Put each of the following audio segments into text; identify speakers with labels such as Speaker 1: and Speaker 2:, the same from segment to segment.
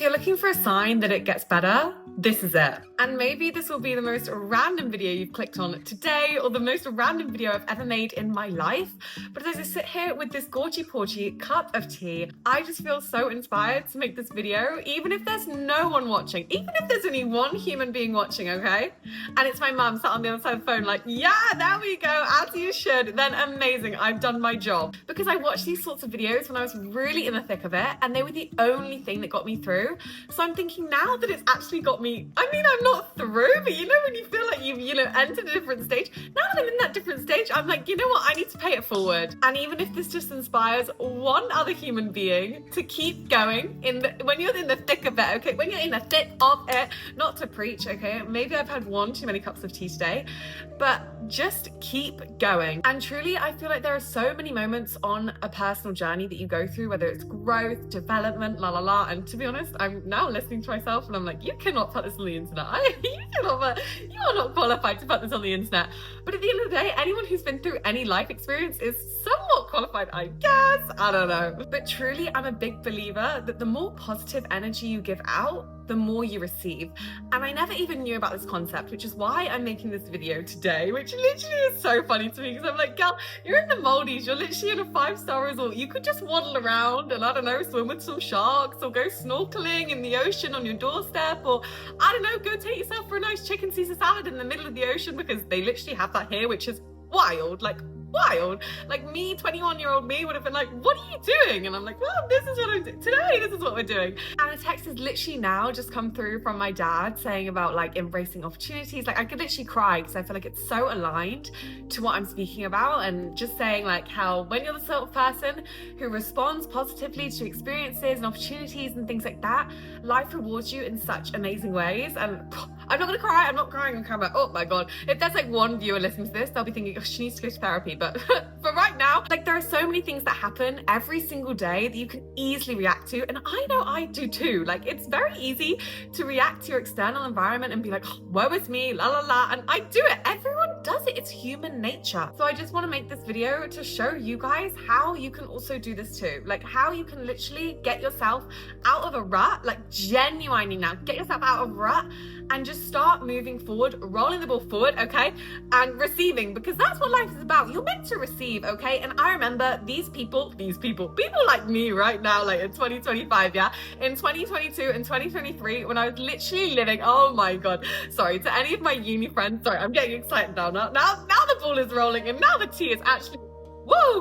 Speaker 1: you're looking for a sign that it gets better, this is it. And maybe this will be the most random video you've clicked on today, or the most random video I've ever made in my life. But as I sit here with this gorgy-porgy cup of tea, I just feel so inspired to make this video, even if there's no one watching, even if there's only one human being watching, okay? And it's my mum sat on the other side of the phone like, yeah, there we go, as you should. Then amazing, I've done my job. Because I watched these sorts of videos when I was really in the thick of it, and they were the only thing that got me through. So I'm thinking now that it's actually got me, I mean, I'm not through, but you know when you feel like you've, entered a different stage? Now that I'm in that different stage, I'm like, you know what, I need to pay it forward. And even if this just inspires one other human being to keep going when you're in the thick of it, okay? When you're in the thick of it, not to preach, okay? Maybe I've had one too many cups of tea today, but just keep going. And truly, I feel like there are so many moments on a personal journey that you go through, whether it's growth, development, la la la. And to be honest, I'm now listening to myself and I'm like, you cannot put this on the internet. You are not qualified to put this on the internet. But at the end of the day, anyone who's been through any life experience is somewhat qualified, I guess. I don't know. But truly, I'm a big believer that the more positive energy you give out, the more you receive. And I never even knew about this concept, which is why I'm making this video today, which literally is so funny to me because I'm like, girl, you're in the Maldives, you're literally in a 5-star resort. You could just waddle around and, I don't know, swim with some sharks or go snorkeling in the ocean on your doorstep, or I don't know, go take yourself for a nice chicken Caesar salad in the middle of the ocean, because they literally have that here, which is wild. Like me, 21-year-old me would have been like, what are you doing? And I'm like, well, this is what I'm doing today. This is what we're doing. And a text has literally now just come through from my dad saying about like embracing opportunities. Like I could literally cry because I feel like it's so aligned to what I'm speaking about, and just saying like how when you're the sort of person who responds positively to experiences and opportunities and things like that, life rewards you in such amazing ways. And I'm not gonna cry, I'm not crying on camera. Oh my God. If there's like one viewer listening to this, they'll be thinking, oh, she needs to go to therapy. But for right now, like there are so many things that happen every single day that you can easily react to. And I know I do too. Like it's very easy to react to your external environment and be like, oh, woe is me, la la la. And I do it, everyone does it. It's human nature. So I just wanna make this video to show you guys how you can also do this too. Like how you can literally get yourself out of a rut, like genuinely now, get yourself out of a rut and just start moving forward, rolling the ball forward, okay? And receiving, because that's what life is about. You're meant to receive, okay? And I remember people like me right now, like in 2025, yeah? In 2022 and 2023, when I was literally living, oh my God, sorry, to any of my uni friends, sorry, I'm getting excited now the ball is rolling and now the tea is actually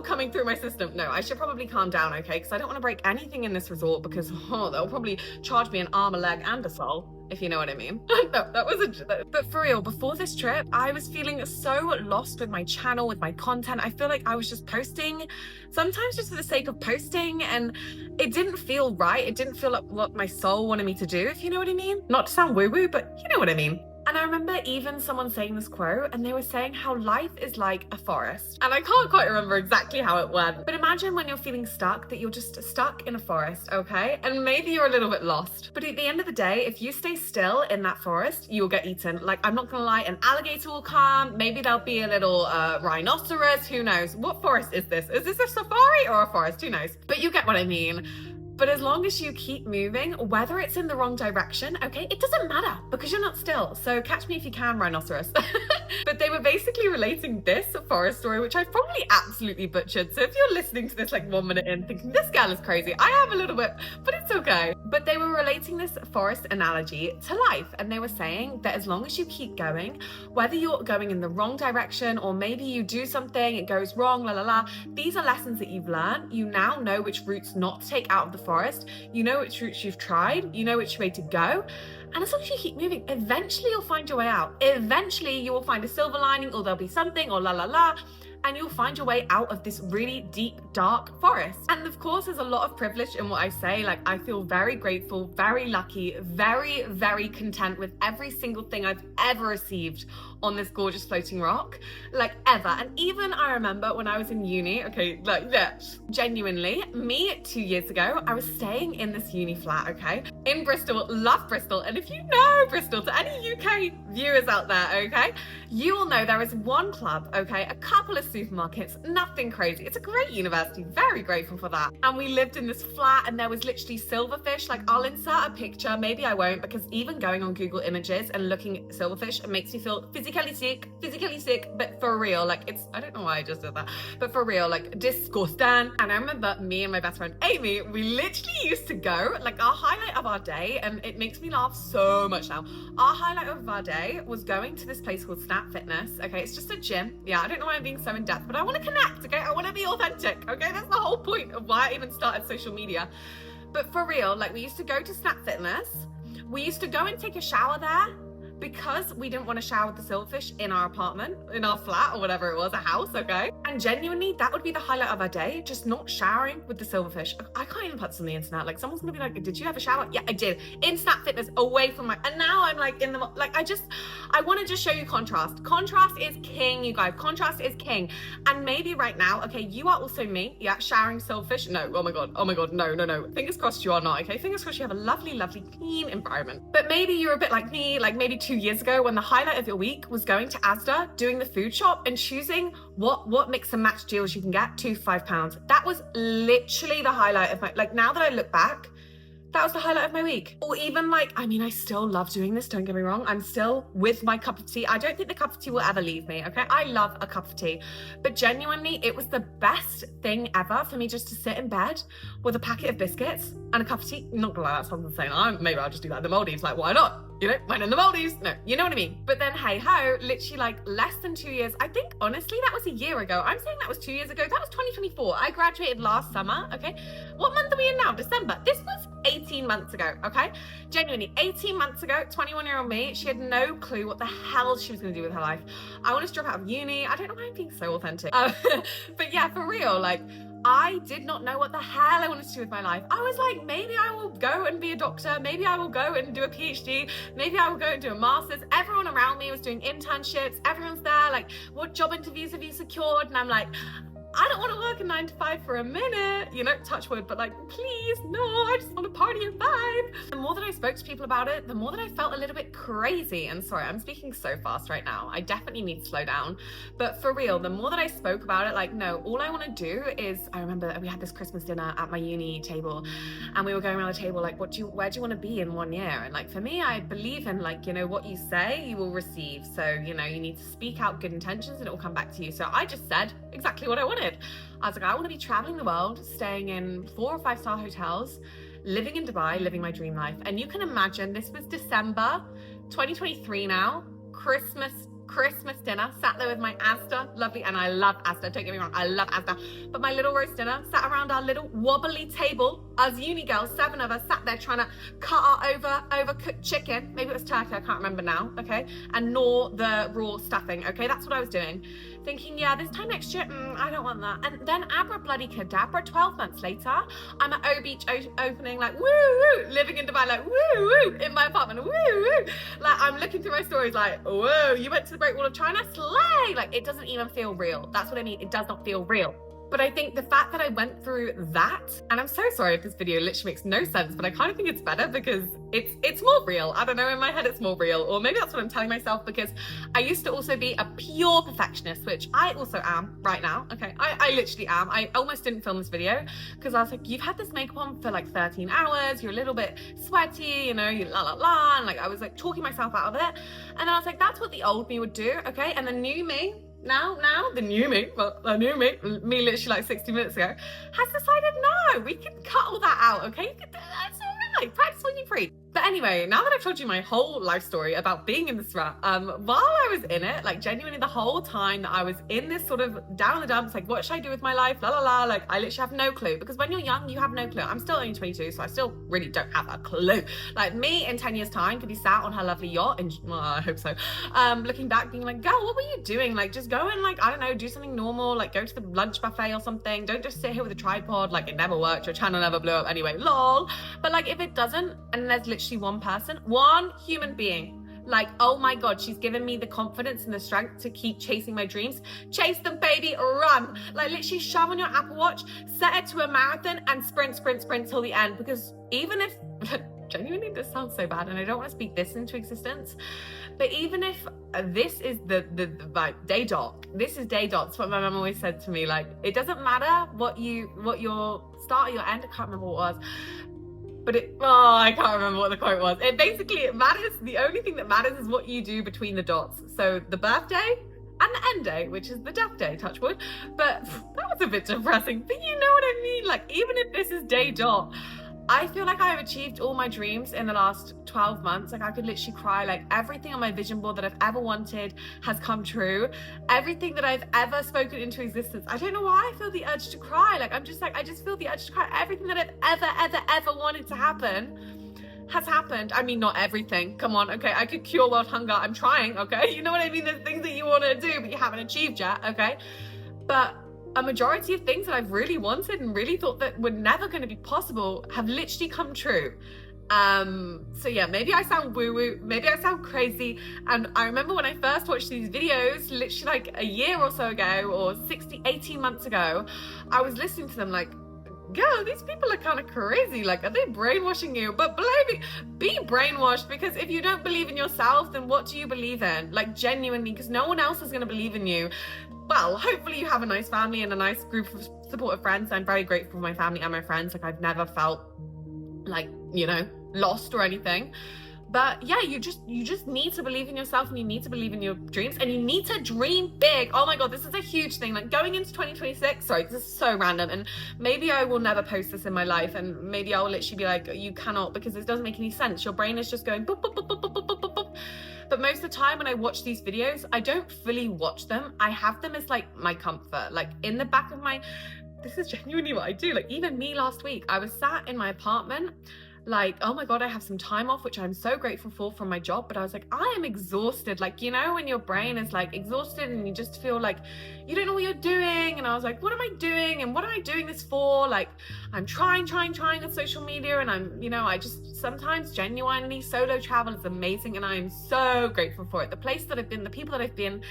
Speaker 1: coming through my system. No, I should probably calm down, okay? Because I don't want to break anything in this resort, because they'll probably charge me an arm, a leg, and a soul, if you know what I mean. No, that was but for real, before this trip, I was feeling so lost with my channel, with my content. I feel like I was just posting, sometimes just for the sake of posting, and it didn't feel right. It didn't feel like what my soul wanted me to do, if you know what I mean. Not to sound woo-woo, but you know what I mean. And I remember even someone saying this quote, and they were saying how life is like a forest. And I can't quite remember exactly how it went, but imagine when you're feeling stuck, that you're just stuck in a forest, okay? And maybe you're a little bit lost. But at the end of the day, if you stay still in that forest, you'll get eaten. Like, I'm not gonna lie, an alligator will come, maybe there'll be a little rhinoceros, who knows? What forest is this? Is this a safari or a forest? Who knows? But you get what I mean. But as long as you keep moving, whether it's in the wrong direction, okay, it doesn't matter because you're not still. So catch me if you can, rhinoceros. But they were basically relating this forest story, which I've probably absolutely butchered. So if you're listening to this like 1 minute in thinking, this girl is crazy, I have a little bit, but it's okay. But they were relating this forest analogy to life. And they were saying that as long as you keep going, whether you're going in the wrong direction or maybe you do something, it goes wrong, la la la, these are lessons that you've learned. You now know which routes not to take out of the forest. You know which routes you've tried. You know which way to go. And as long as you keep moving, eventually you'll find your way out. Eventually you will find a silver lining, or there'll be something, or la la la, and you'll find your way out of this really deep, dark forest. And of course, there's a lot of privilege in what I say. Like, I feel very grateful, very lucky, very, very content with every single thing I've ever received on this gorgeous floating rock, like ever. And even I remember when I was in uni, okay, like yeah, genuinely, me 2 years ago, I was staying in this uni flat, okay, in Bristol, love Bristol. And if you know Bristol, to any UK viewers out there, okay, you will know there is one club, okay, a couple of supermarkets, nothing crazy. It's a great university, very grateful for that. And we lived in this flat and there was literally silverfish. Like I'll insert a picture, maybe I won't, because even going on Google Images and looking at silverfish, it makes me feel physically sick, but for real, like it's, I don't know why I just did that, but for real, like disgusting. And I remember me and my best friend Amy, we literally used to go, like our highlight of our day, and it makes me laugh so much now, our highlight of our day was going to this place called Snap Fitness. Okay, it's just a gym. Yeah, I don't know why I'm being so in depth, but I want to connect, okay? I want to be authentic, okay? That's the whole point of why I even started social media. But for real, like we used to go to Snap Fitness, we used to go and take a shower there, because we didn't want to shower with the silverfish in our apartment, in our flat or whatever it was, a house, okay? And genuinely, that would be the highlight of our day, just not showering with the silverfish. I can't even put this on the internet. Like someone's gonna be like, did you have a shower? Yeah, I did. In Snap Fitness, away from my, and now I'm like in the, like I want to just show you contrast. Contrast is king, you guys. Contrast is king. And maybe right now, okay, you are also me, yeah, showering silverfish. No, oh my God, no. Fingers crossed you are not, okay? Fingers crossed you have a lovely, clean environment. But maybe you're a bit like me, like maybe 2 years ago when the highlight of your week was going to Asda, doing the food shop and choosing what mix and match deals you can get, £2 for £5. That was literally the highlight of my, like now that I look back, that was the highlight of my week. Or even like, I mean, I still love doing this, don't get me wrong. I'm still with my cup of tea. I don't think the cup of tea will ever leave me, okay? I love a cup of tea. But genuinely, it was the best thing ever for me just to sit in bed with a packet of biscuits and a cup of tea. Not gonna lie, that sounds insane. Maybe I'll just do that in the Maldives. Like, why not? You know, when in the Maldives? No, you know what I mean? But then, hey ho, literally like less than 2 years. I think honestly, that was a year ago. I'm saying that was 2 years ago. That was 2024. I graduated last summer, okay? What month are we in now? December. This was 18 months ago, okay? Genuinely, 18 months ago, 21-year-old me, she had no clue what the hell she was gonna do with her life. I wanted to drop out of uni. I don't know why I'm being so authentic. But yeah, for real, like, I did not know what the hell I wanted to do with my life. I was like, maybe I will go and be a doctor. Maybe I will go and do a PhD. Maybe I will go and do a master's. Everyone around me was doing internships. Everyone's there, like, what job interviews have you secured? And I'm like, I don't want to work a 9 to 5 for a minute, you know, touch wood, but like, please, no, I just want to party and vibe. The more that I spoke to people about it, the more that I felt a little bit crazy. And sorry, I'm speaking so fast right now. I definitely need to slow down. But for real, the more that I spoke about it, like, no, all I want to do is, I remember we had this Christmas dinner at my uni table and we were going around the table, like, where do you want to be in 1 year? And like, for me, I believe in like, you know, what you say, you will receive. So, you know, you need to speak out good intentions and it will come back to you. So I just said exactly what I wanted. I was like, I want to be traveling the world, staying in 4 or 5 star hotels, living in Dubai, living my dream life. And you can imagine, this was December 2023 now, Christmas dinner, sat there with my Asda, lovely, and I love Asda, don't get me wrong, I love Asda, but my little roast dinner, sat around our little wobbly table, us uni girls, 7 of us, sat there trying to cut our overcooked chicken, maybe it was turkey, I can't remember now, okay, and gnaw the raw stuffing, okay, that's what I was doing, thinking, yeah, this time next year, I don't want that. And then abra bloody cadabra, 12 months later, I'm at O Beach opening, like, woo woo, living in Dubai, like, woo woo, in my apartment, woo woo, like, I'm looking through my stories, like, whoa, you went to the Great Wall of China, slay, like, it doesn't even feel real. That's what I mean, it does not feel real. But I think the fact that I went through that, and I'm so sorry if this video literally makes no sense, but I kind of think it's better because it's more real. I don't know, in my head it's more real, or maybe that's what I'm telling myself, because I used to also be a pure perfectionist, which I also am right now, okay? I literally am. I almost didn't film this video because I was like, you've had this makeup on for like 13 hours, you're a little bit sweaty, you know, you la, and like I was like talking myself out of it. And then I was like, that's what the old me would do, okay? And the new me, the new me literally like 60 minutes ago, has decided, no, we can cut all that out, okay? That's all right, practice what you preach. But anyway, now that I've told you my whole life story about being in this rut, while I was in it, like genuinely the whole time that I was in this sort of down the dumps, like what should I do with my life, like I literally have no clue, because when you're young, you have no clue. I'm still only 22, so I still really don't have a clue. Like me in 10 years time could be sat on her lovely yacht, and well, I hope so, looking back being like, girl, what were you doing? Like just go and like, I don't know, do something normal, like go to the lunch buffet or something. Don't just sit here with a tripod. Like it never worked, your channel never blew up anyway, lol. But like if it doesn't, and there's literally one person, one human being Like, oh my God, she's given me the confidence and the strength to keep chasing my dreams. Chase them, baby, run. Like, literally shove on your Apple Watch, set it to a marathon and sprint till the end. Because even if, genuinely, this sounds so bad and I don't want to speak this into existence, but even if this is the day dot, this is day dot. That's what my mum always said to me. Like, it doesn't matter what your start or your end, I can't remember what it was. But I can't remember what the quote was. It matters. The only thing that matters is what you do between the dots. So the birthday and the end day, which is the death day, touch wood. But that was a bit depressing. But you know what I mean? Like, even if this is day dot, I feel like I have achieved all my dreams in the last 12 months. Like, I could literally cry. Like, everything on my vision board that I've ever wanted has come true. Everything that I've ever spoken into existence. I don't know why I feel the urge to cry. Like, I'm just like, I just feel the urge to cry. Everything that I've ever wanted to happen has happened. I mean, not everything. Come on, okay? I could cure world hunger. I'm trying, okay? You know what I mean? There's things that you want to do, but you haven't achieved yet, okay? But a majority of things that I've really wanted and really thought that were never going to be possible have literally come true. So yeah, maybe I sound woo-woo, maybe I sound crazy. And I remember when I first watched these videos, literally like a year or so ago, or 18 months ago, I was listening to them like, girl, these people are kind of crazy. Like, are they brainwashing you? But believe me, be brainwashed, because if you don't believe in yourself, then what do you believe in? Like, genuinely, because no one else is going to believe in you. Well, hopefully you have a nice family and a nice group of supportive friends. I'm very grateful for my family and my friends. Like, I've never felt like, you know, lost or anything. But yeah, you just need to believe in yourself, and you need to believe in your dreams, and you need to dream big. Oh my God, this is a huge thing. Like, going into 2026, sorry, this is so random, and maybe I will never post this in my life, and maybe I'll literally be like, you cannot, because this doesn't make any sense. Your brain is just going boop, boop, boop, boop, boop, boop, boop, boop. But most of the time when I watch these videos, I don't fully watch them. I have them as like my comfort, like in the back of my, this is genuinely what I do. Like, even me last week, I was sat in my apartment, like, oh my God, I have some time off, which I'm so grateful for from my job. But I was like, I am exhausted. Like, you know, when your brain is like exhausted and you just feel like you don't know what you're doing. And I was like, what am I doing? And what am I doing this for? Like, I'm trying with social media. And I'm, you know, I just sometimes genuinely, solo travel is amazing. And I am so grateful for it. The place that I've been, the people that I've been,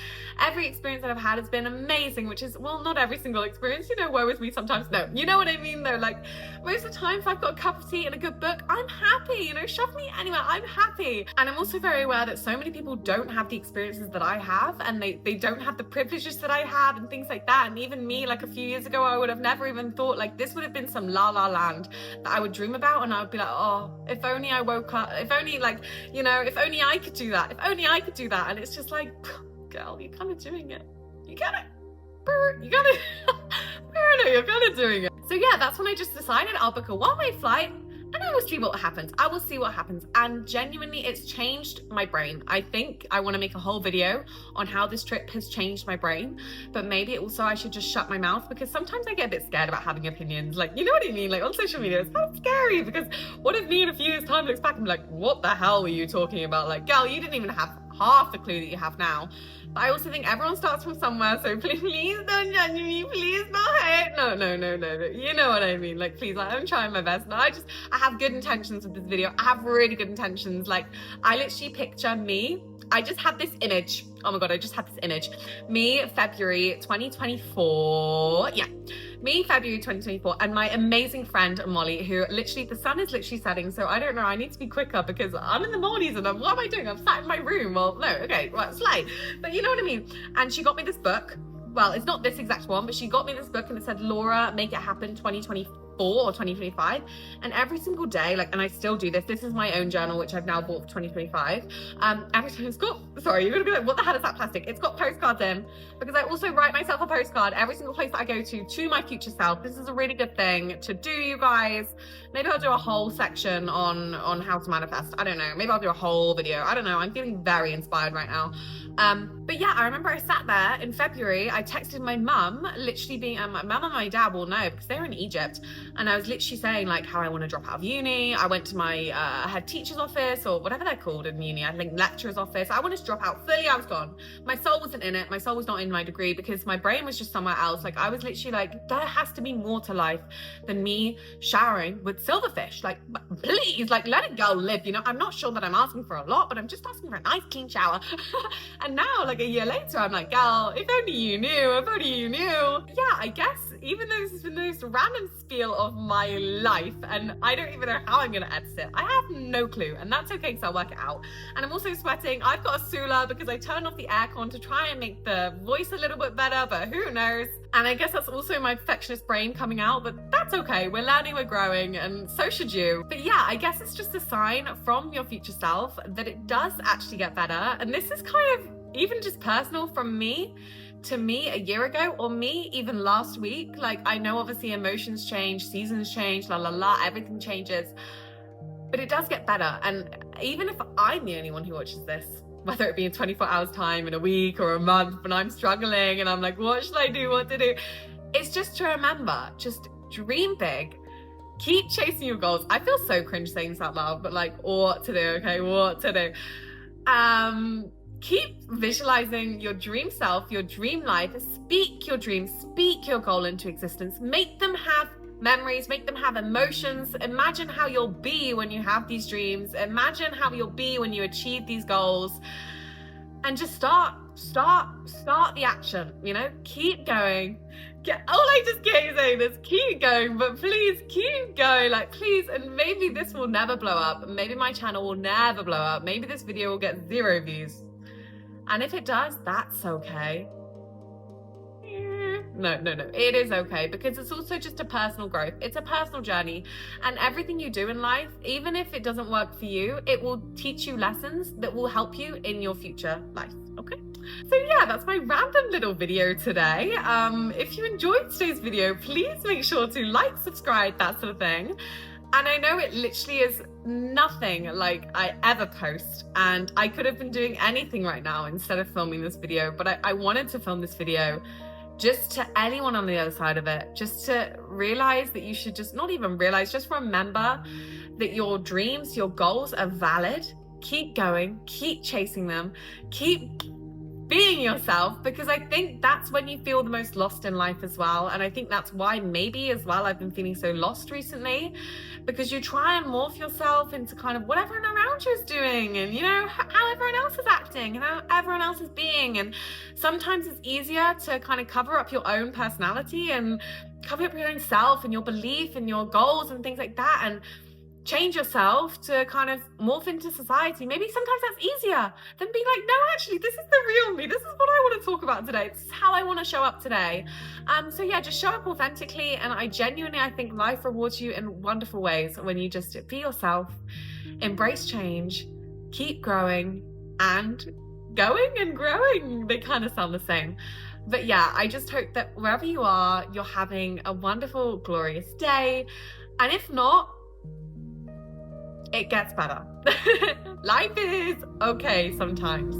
Speaker 1: every experience that I've had has been amazing, which is, well, not every single experience, you know, woe is me sometimes. No, you know what I mean though? Like, most of the time, if I've got a cup of tea and a good book, I'm happy, you know, shove me anywhere, I'm happy. And I'm also very aware that so many people don't have the experiences that I have, and they don't have the privileges that I have and things like that. And even me, like a few years ago, I would have never even thought, like, this would have been some la la land that I would dream about, and I would be like, oh, if only I woke up, if only, like, you know, if only I could do that, if only I could do that. And it's just like, girl, you're kind of doing it. You're kind of doing it. So yeah, that's when I just decided I'll book a one-way flight, and I will see what happens. I will see what happens. And genuinely, it's changed my brain. I think I want to make a whole video on how this trip has changed my brain. But maybe also I should just shut my mouth, because sometimes I get a bit scared about having opinions. Like, you know what I mean? Like, on social media, it's kind of scary, because what if me in a few years' time looks back and be like, what the hell were you talking about? Like, girl, you didn't even have half the clue that you have now. But I also think everyone starts from somewhere, so please don't judge me, please don't hate. No. You know what I mean? Like, please, like, I'm trying my best. No, I have good intentions with this video. I have really good intentions. Like, I literally picture me. I just had this image. Oh my God, I just had this image. Me, February 2024. Yeah. Me, February 2024, and my amazing friend Molly, who literally, the sun is literally setting, so I don't know, I need to be quicker because I'm in the mornings and what am I doing? I'm sat in my room. Well, no, okay, well, it's late, but you know what I mean? And she got me this book. Well, it's not this exact one, but she got me this book and it said, Laura, Make It Happen 2024 or 2025. And every single day, like, and I still do this. This is my own journal, which I've now bought for 2025. Every time it's got, sorry, you're gonna be like, what the hell is that plastic? It's got postcards in, because I also write myself a postcard every single place that I go to my future self. This is a really good thing to do, you guys. Maybe I'll do a whole section on how to manifest. I don't know. Maybe I'll do a whole video. I don't know. I'm feeling very inspired right now. But But yeah, I remember I sat there in February, I texted my mum, literally being, my mum and my dad will know because they're in Egypt. And I was literally saying like how I want to drop out of uni. I went to my head teacher's office or whatever they're called in uni, I think lecturer's office. I wanted to drop out fully, I was gone. My soul wasn't in it. My soul was not in my degree because my brain was just somewhere else. Like I was literally like, there has to be more to life than me showering with silverfish. Like, please, like let it go live, you know? I'm not sure that I'm asking for a lot, but I'm just asking for a nice clean shower. And now, like a year later, I'm like, girl, if only you knew, if only you knew. Yeah, I guess even though this has been the most random spiel of my life and I don't even know how I'm gonna edit it, I have no clue, and that's okay because I'll work it out. And I'm also sweating. I've got a Soooo because I turned off the aircon to try and make the voice a little bit better, but who knows? And I guess that's also my perfectionist brain coming out, but that's okay. We're learning, we're growing, and so should you. But yeah, I guess it's just a sign from your future self that it does actually get better. And this is kind of even just personal from me to me a year ago, or me even last week. Like I know obviously emotions change, seasons change, everything changes, but it does get better. And even if I'm the only one who watches this, whether it be in 24 hours time, in a week or a month, when I'm struggling and I'm like, what should I do, what to do? It's just to remember, just dream big, keep chasing your goals. I feel so cringe saying this out loud, but like, what to do, okay, what to do? Keep visualizing your dream self, your dream life, speak your dreams, speak your goal into existence, make them have memories, make them have emotions. Imagine how you'll be when you have these dreams. Imagine how you'll be when you achieve these goals, and just start the action, you know, keep going. All I just keep saying is keep going, but please keep going, like please. And maybe this will never blow up. Maybe my channel will never blow up. Maybe this video will get 0 views. And if it does, that's okay. No, it is okay, because it's also just a personal growth. It's a personal journey, and everything you do in life, even if it doesn't work for you, it will teach you lessons that will help you in your future life. Okay, so yeah, that's my random little video today. If you enjoyed today's video, please make sure to like, subscribe, that sort of thing. And I know it literally is nothing like I ever post, and I could have been doing anything right now instead of filming this video, but I wanted to film this video just to anyone on the other side of it, just to realize that you should just not even realize, just remember that your dreams, your goals are valid. Keep going, keep chasing them, keep being yourself, because I think that's when you feel the most lost in life as well. And I think that's why maybe as well I've been feeling so lost recently, because you try and morph yourself into kind of what everyone around you is doing, and you know how everyone else is acting and how everyone else is being. And sometimes it's easier to kind of cover up your own personality and cover up your own self and your belief and your goals and things like that, and change yourself to kind of morph into society. Maybe sometimes that's easier than being like, no, actually, this is the real me. This is what I want to talk about today. This is how I want to show up today. So yeah, just show up authentically. And I think life rewards you in wonderful ways when you just be yourself, embrace change, keep growing and going and growing. They kind of sound the same. But yeah, I just hope that wherever you are, you're having a wonderful, glorious day. And if not, it gets better. Life is okay sometimes.